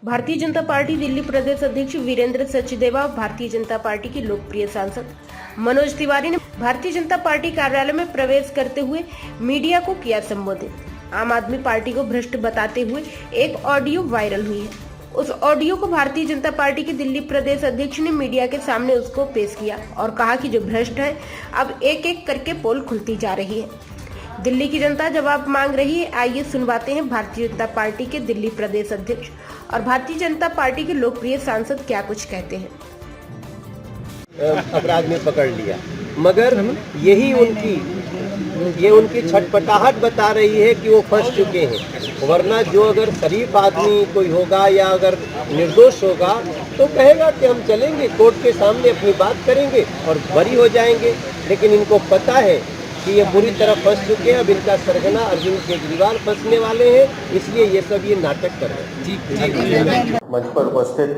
Bharatiya Janata party Delhi प्रदेश अध्यक्ष Virendra Sachdeva, Bharatiya Janata party के लोकप्रिय सांसद मनोज तिवारी ने भारतीय जनता पार्टी कार्यालय में प्रवेश करते हुए मीडिया को किया संबोधित। आम आदमी पार्टी को भ्रष्ट बताते हुए एक ऑडियो वायरल हुई है। उस ऑडियो को भारतीय जनता पार्टी के दिल्ली प्रदेश अध्यक्ष ने मीडिया के सामने उसको पेश किया और कहा कि जो भ्रष्ट है अब एक एक करके पोल खुलती जा रही है। दिल्ली की जनता जवाब मांग रही है। आइए सुनवाते हैं भारतीय जनता पार्टी के दिल्ली प्रदेश अध्यक्ष और भारतीय जनता पार्टी के लोकप्रिय सांसद क्या कुछ कहते हैं। अपराध में पकड़ लिया, मगर यही उनकी छटपटाहट बता रही है कि वो फंस चुके हैं। वरना जो अगर शरीफ आदमी कोई होगा या अगर निर्दोष होगा तो कहेगा कि हम चलेंगे कोर्ट के सामने, अपनी बात करेंगे और बरी हो जाएंगे। लेकिन इनको पता है कि ये बुरी तरह फंस चुके हैं। अब इनका सरगना अरविंद केजरीवाल फंसने वाले हैं, इसलिए ये सब ये नाटक कर रहे हैं। मंच पर उपस्थित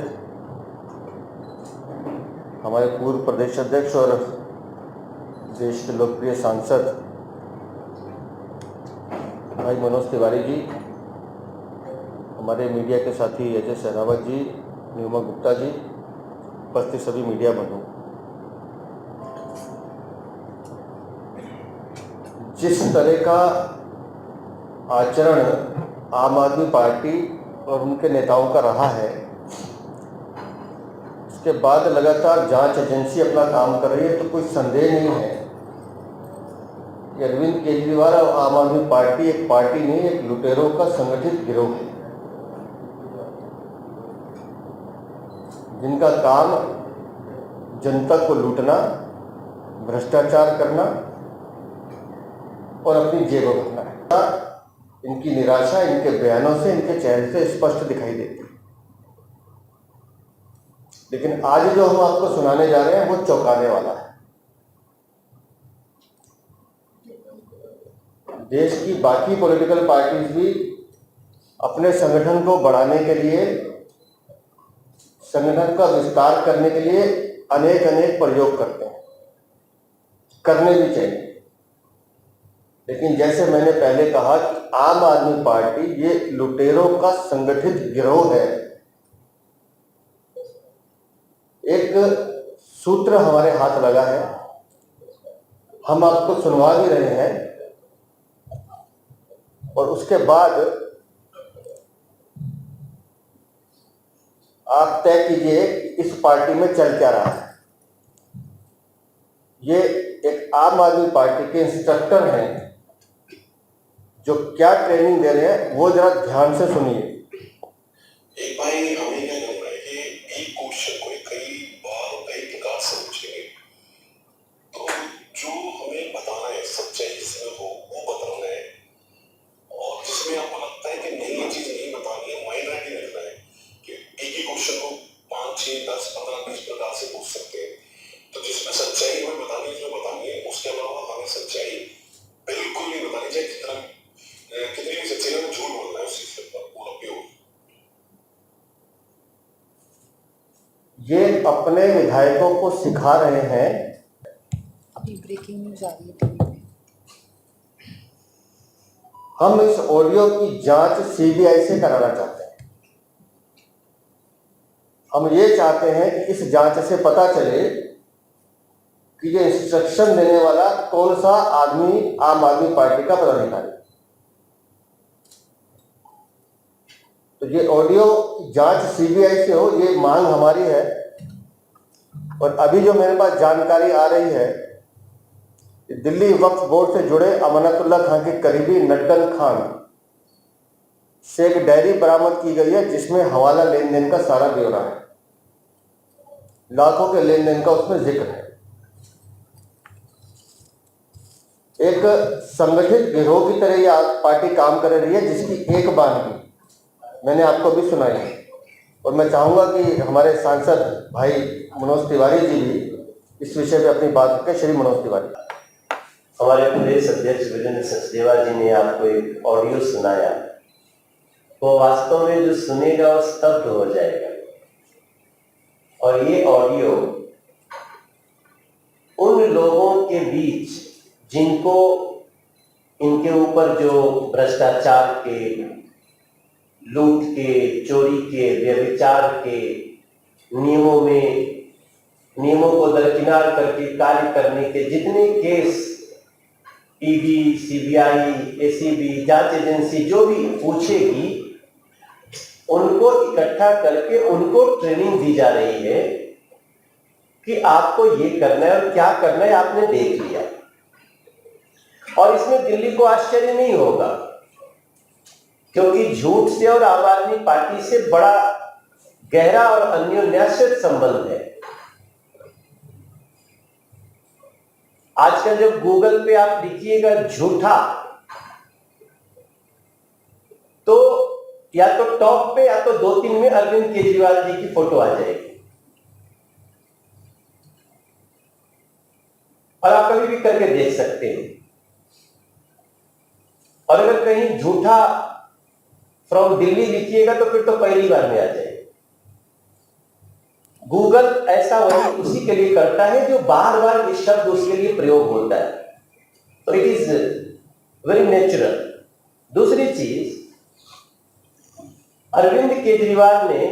हमारे पूर्व प्रदेश अध्यक्ष और देश के लोकप्रिय सांसद भाई मनोज तिवारी जी, हमारे मीडिया के साथी अजय सहरावत जी, नीलिमा गुप्ता जी, उपस्थित सभी मीडिया बंधु, जिस तरह का आचरण आम आदमी पार्टी और उनके नेताओं का रहा है, उसके बाद लगातार जांच एजेंसी अपना काम कर रही है, तो कोई संदेह नहीं है कि अरविंद केजरीवाल और आम आदमी पार्टी एक पार्टी नहीं, एक लुटेरों का संगठित गिरोह है, जिनका काम जनता को लूटना, भ्रष्टाचार करना और अपनी जेब भरना है। इनकी निराशा इनके बयानों से, इनके चेहरे से स्पष्ट दिखाई देती है। लेकिन आज जो हम आपको सुनाने जा रहे हैं वो चौंकाने वाला है। देश की बाकी पॉलिटिकल पार्टीज भी अपने संगठन को बढ़ाने के लिए, संगठन का विस्तार करने के लिए अनेक प्रयोग करते हैं, करने भी चाहिए। लेकिन जैसे मैंने पहले कहा कि आम आदमी पार्टी ये लुटेरों का संगठित गिरोह है। एक सूत्र हमारे हाथ लगा है, हम आपको सुनवा भी रहे हैं और उसके बाद आप तय कीजिए इस पार्टी में चल क्या रहा है। ये एक आम आदमी पार्टी के इंस्ट्रक्टर हैं जो क्या ट्रेनिंग दे रहे हैं, वो जरा ध्यान से सुनिए। एक भाई हमें क्या करना है कि एक क्वेश्चन को कई बार कई प्रकार से पूछेंगे, तो जो हमें बताना है सच्चाई जिसमें वो बताना है, और जिसमें आपको लगता है कि नहीं ये चीज नहीं बतानी है, माइंड राइटिंग रखना है कि एक ही क्वेश्चन को 5, 6, 10, 15, 20 प्रकार से पूछ सकते हैं। तो जिसमें सच्चाई हमें बतानी है, उसके अलावा हमें सच्चाई बिल्कुल नहीं बतानी चाहिए। कितनी भी सच्चाई में झूठ बोलना है, उस चीज पर पूरा प्योर। ये अपने विधायकों को सिखा रहे हैं। अभी ब्रेकिंग न्यूज आ रही है टीवी में। हम इस ऑडियो की जांच सीबीआई से कराना चाहते हैं। हम ये चाहते हैं कि इस जांच से पता चले कि ये इंस्ट्रक्शन देने वाला कौन सा आदमी आम आदमी पार्टी का पदाधिकारी। तो ये ऑडियो जांच सीबीआई से हो, ये मांग हमारी है। और अभी जो मेरे पास जानकारी आ रही है, दिल्ली वक्फ बोर्ड से जुड़े अमानतुल्लाह खान के करीबी नड्डल खान से एक डायरी बरामद की गई है, जिसमें हवाला लेन देन का सारा ब्यौरा है, लाखों के लेन देन का उसमें जिक्र है। एक संगठित गिरोह की तरह यह पार्टी काम कर रही है, जिसकी एक बानगी मैंने आपको भी सुनाई है। और मैं चाहूंगा कि हमारे सांसद भाई मनोज तिवारी जी भी इस विषय पे अपनी बात रखें। श्री मनोज तिवारी। हमारे प्रदेश अध्यक्ष वीरेंद्र सचदेवा जी ने आपको एक ऑडियो सुनाया, वो वास्तव में जो सुनेगा वो स्तब्ध हो जाएगा। और ये ऑडियो उन लोगों के बीच जिनको इनके ऊपर जो भ्रष्टाचार के लूट के, चोरी के, व्यभिचार के नियमों को दरकिनार करके कार्य करने के जितने केस ईडी, सीबीआई, एसीबी, जांच एजेंसी जो भी पूछेगी, उनको इकट्ठा करके उनको ट्रेनिंग दी जा रही है कि आपको ये करना है और क्या करना है आपने देख लिया। और इसमें दिल्ली को आश्चर्य नहीं होगा, क्योंकि झूठ से और आम आदमी पार्टी से बड़ा गहरा और अन्योन्याश्रित संबंध है। आजकल जब गूगल पे आप लिखिएगा झूठा, तो या तो टॉप पे या तो 2-3 में अरविंद केजरीवाल जी की फोटो आ जाएगी। और आप कभी भी करके देख सकते हैं। और अगर कहीं झूठा फ्रॉम दिल्ली लिखिएगा तो फिर तो पहली बार में आ जाएगा। गूगल ऐसा वही उसी के लिए करता है जो बार बार इस शब्द उसके लिए प्रयोग होता है, तो इट इज वेरी नेचुरल। दूसरी चीज, अरविंद केजरीवाल ने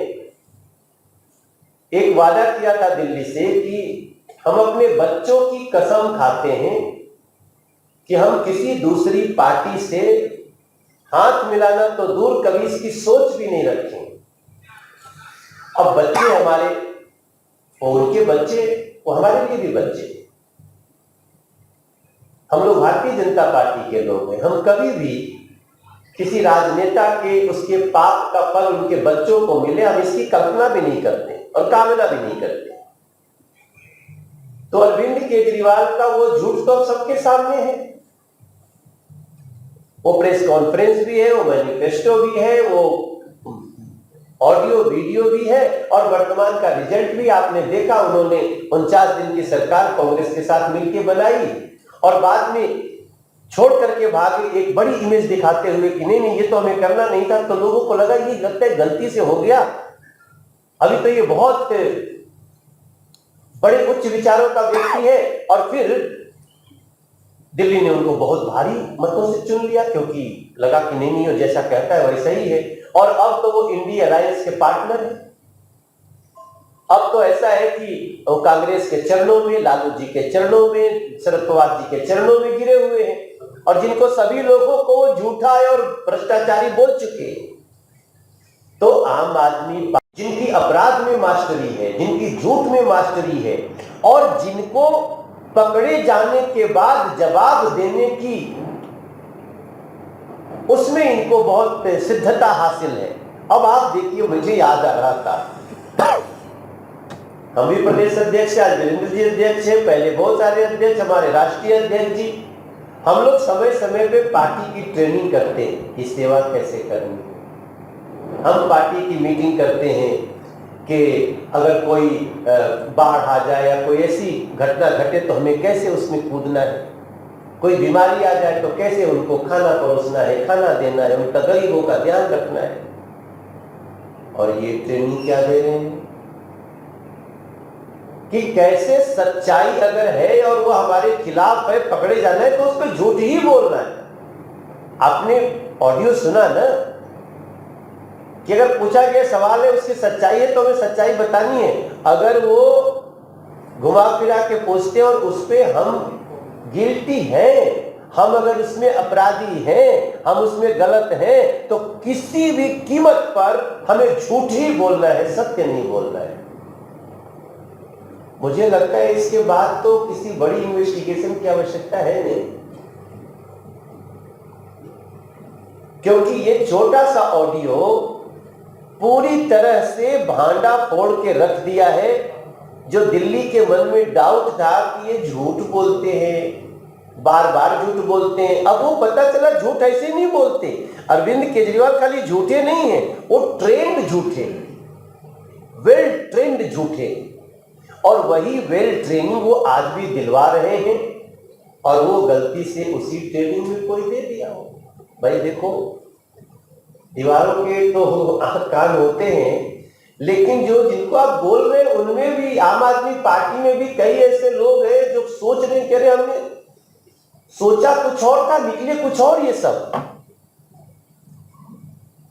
एक वादा किया था दिल्ली से कि हम अपने बच्चों की कसम खाते हैं कि हम किसी दूसरी पार्टी से हाथ मिलाना तो दूर, कभी इसकी सोच भी नहीं रखेंगे। अब बच्चे हमारे, उनके बच्चे, वो हमारे लिए भी बच्चे। हम लोग भारतीय जनता पार्टी के लोग हैं। हम कभी भी किसी राजनेता के उसके पाप का फल उनके बच्चों को मिले, हम इसकी कल्पना भी नहीं करते और कामना भी नहीं करते। तो अरविंद केजरीवाल का वो झूठ तो सबके सामने है। वो प्रेस कॉन्फ्रेंस भी है, वो मैनिफेस्टो भी है, वो ऑडियो वीडियो भी है, और वर्तमान का रिजल्ट भी आपने देखा। उन्होंने 49 दिन की सरकार कांग्रेस के साथ मिलकर बनाई और बाद में छोड़ करके भागे एक बड़ी इमेज दिखाते हुए कि नहीं ये तो हमें करना नहीं था। तो लोगों को लगा ये लगता है गलती से हो गया, अभी तो ये बहुत बड़े उच्च विचारों का व्यक्ति है। और फिर दिल्ली ने उनको बहुत भारी मतों से चुन लिया, क्योंकि लगा कि नहीं वो जैसा कहता है वैसा ही है। और अब तो वो इंडिया अलायंस के पार्टनर है। अब तो ऐसा है कि वो कांग्रेस के चरणों में, लालू जी के चरणों में, शरद पवार जी के चरणों में गिरे हुए हैं, और जिनको सभी लोगों को झूठा है और भ्रष्टाचारी बोल चुके हैं। तो आम आदमी जिनकी अपराध में मास्टरी है, जिनकी झूठ में मास्टरी है, और जिनको पकड़े जाने के बाद जवाब देने की उसमें इनको बहुत सिद्धता हासिल है। अब आप देखिए, मुझे याद आ रहा था, हम भी प्रदेश अध्यक्ष, आज वीरेंद्र जी अध्यक्ष है, पहले बहुत सारे अध्यक्ष, हमारे राष्ट्रीय अध्यक्ष जी, हम लोग समय समय पे पार्टी की ट्रेनिंग करते हैं कि सेवा कैसे करनी है। हम पार्टी की मीटिंग करते हैं कि अगर कोई बाढ़ आ जाए या कोई ऐसी घटना घटे तो हमें कैसे उसमें कूदना है, कोई बीमारी आ जाए तो कैसे उनको खाना परोसना है, खाना देना है, उनका गरीबों का ध्यान रखना है। और ये ट्रेनिंग क्या दे रहे हैं कि कैसे सच्चाई अगर है और वो हमारे खिलाफ है, पकड़े जाना है तो उस पर झूठ ही बोलना है। आपने ऑडियो सुना ना कि अगर पूछा गया सवाल है उसकी सच्चाई है तो हमें सच्चाई बतानी है। अगर वो घुमा फिरा के पूछते और उस पर हम गिल्टी हैं, हम अगर उसमें अपराधी हैं, हम उसमें गलत हैं, तो किसी भी कीमत पर हमें झूठ ही बोलना है, सत्य नहीं बोलना है। मुझे लगता है इसके बाद तो किसी बड़ी इन्वेस्टिगेशन की आवश्यकता है नहीं, क्योंकि ये छोटा सा ऑडियो पूरी तरह से भांडा फोड़ के रख दिया है। जो दिल्ली के मन में डाउट था कि ये झूठ बोलते हैं, बार बार झूठ बोलते हैं, अब वो पता चला झूठ ऐसे नहीं बोलते। अरविंद केजरीवाल खाली झूठे नहीं है, वो ट्रेंड झूठे, वेल ट्रेंड झूठे, और वही वेल ट्रेनिंग वो आज भी दिलवा रहे हैं। और वो गलती से उसी ट्रेनिंग में कोई दे दिया हो। भाई देखो, दीवारों के तो आंख कान होते हैं, लेकिन जो जिनको आप बोल रहे हैं उनमें भी, आम आदमी पार्टी में भी कई ऐसे लोग हैं जो सोच रहे हैं, हमने सोचा कुछ और था, निकले कुछ और ये सब।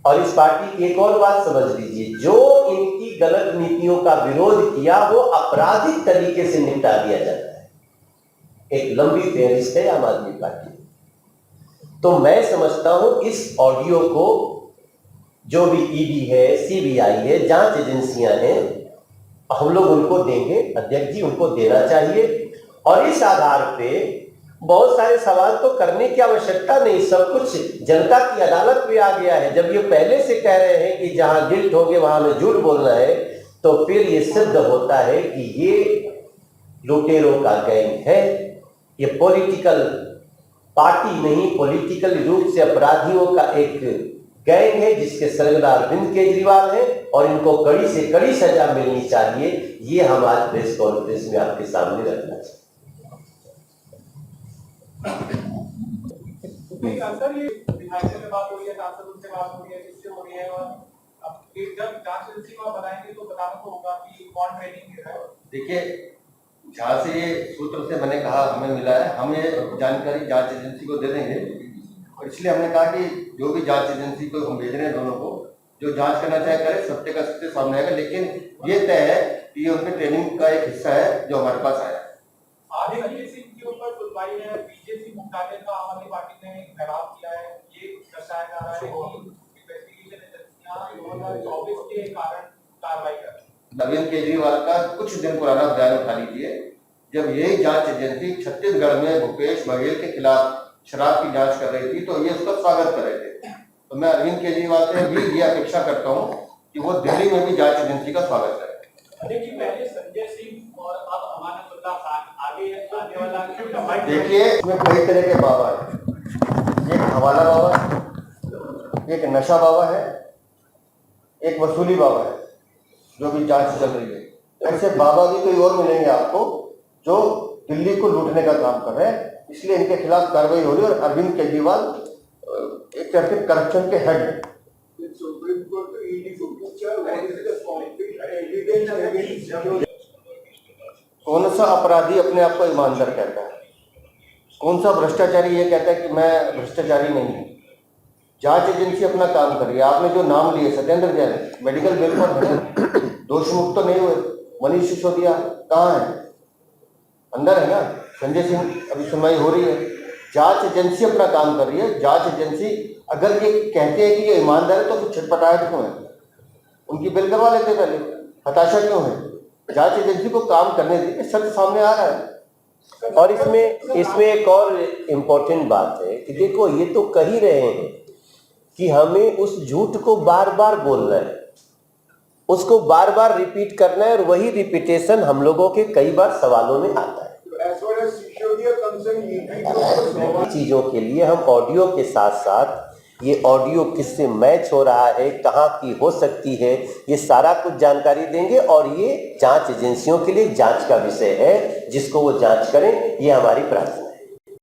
और इस पार्टी की एक और बात समझ लीजिए, जो इनकी गलत नीतियों का विरोध किया वो आपराधिक तरीके से निपटा दिया जाता है। एक लंबी फेहरिस्त है आम आदमी पार्टी। तो मैं समझता हूं इस ऑडियो को जो भी ईडी है, सीबीआई है, जांच एजेंसियां हैं, हम लोग उनको देंगे, अध्यक्ष जी उनको देना चाहिए। और इस आधार पे बहुत सारे सवाल तो करने की आवश्यकता नहीं, सब कुछ जनता की अदालत में आ गया है। जब ये पहले से कह रहे हैं कि जहां गिल्ट होंगे वहां में झूठ बोलना है, तो फिर ये सिद्ध होता है कि ये लुटेरों का गैंग है। ये पॉलिटिकल पार्टी नहीं, पॉलिटिकल रूप से अपराधियों का एक गैंग है जिसके सरगर्म अरविंद केजरीवाल है और इनको कड़ी से कड़ी सजा मिलनी चाहिए। ये हम आज प्रेस कॉन्फ्रेंस में आपके सामने रखना चाहिए। सर, ये विधायकों से बात हो रही है, सांसदों से बात हो रही है, किससे हो रही है, और अब जब जांच एजेंसी को बताएंगे तो बताना तो होगा कि कौन ट्रेनिंग दे रहा है। देखिए, जहाँ से ये सूत्र से मैंने कहा हमें मिला है, हम ये जानकारी जांच एजेंसी को दे देंगे। और इसलिए हमने कहा कि जो भी जांच एजेंसी को हम भेज रहे हैं दोनों को, जो जांच करना चाहे करे, सत्य का सत्य सामने आएगा। लेकिन ये तय है कि ये उनके ट्रेनिंग का एक हिस्सा है जो हमारे पास आया। आगे के ऊपर सुनवाई है, बीजेपी मुख्यालय का आम आदमी पार्टी ने घेराव किया है, ये दर्शाया जा रहा है कि इन्वेस्टिगेशन एजेंसियां 2024 के कारण कार्रवाई कर रही हैं। अरविंद केजरीवाल का कुछ दिन पुराना बयान उठा लीजिए, जब यही जांच एजेंसी छत्तीसगढ़ में भूपेश बघेल के खिलाफ शराब की जांच कर रही थी तो ये उसका स्वागत कर रहे थे। तो मैं अरविंद केजरीवाल से भी ये अपेक्षा करता हूँ कि वो दिल्ली में भी जांच एजेंसी का स्वागत करें। देखिए, पहले संजय सिंह और अब अमानतुल्लाह खान, आगे आने वाला देखिए, इसमें कई तरह के बाबा है। एक हवाला बाबा है, एक नशा बाबा है, एक वसूली बाबा है, जो भी जांच चल रही है। ऐसे बाबा भी कोई और मिलेंगे आपको जो दिल्ली को लूटने का काम कर रहे हैं, इसलिए इनके खिलाफ कार्रवाई हो रही है। और अरविंद केजरीवाल एक तरह से करप्शन के हेड है। कौन सा अपराधी अपने आप को ईमानदार कहता है? कौन सा भ्रष्टाचारी ये कहता है कि मैं भ्रष्टाचारी नहीं हूँ? जांच एजेंसी अपना काम कर रही है। आपने जो नाम लिए सत्येंद्र जैन मेडिकल बिल पर दोष मुक्त तो नहीं हुए। मनीष सिसोदिया कहाँ है? अंदर है ना। संजय सिंह अभी सुनवाई हो रही है। जांच एजेंसी अपना काम कर रही है। जांच एजेंसी अगर ये कहते हैं कि ये ईमानदार है तो फिर छटपटाहट क्यों है? उनकी बिल करवा लेते पहले, हताशा क्यों है? जांच एजेंसी को काम करने दीजिए, सत्य सामने आ रहा है। और इसमें एक और इम्पोर्टेंट बात है कि देखो, ये तो कह ही रहे हैं कि हमें उस झूठ को बार बार बोलना है, उसको बार बार रिपीट करना है, और वही रिपीटेशन हम लोगों के कई बार सवालों में आता है। चीजों के लिए हम ऑडियो के साथ साथ ये ऑडियो किससे मैच हो रहा है, कहाँ की हो सकती है, ये सारा कुछ जानकारी देंगे। और ये जांच एजेंसियों के लिए जांच का विषय है, जिसको वो जांच करें, ये हमारी प्रार्थना है।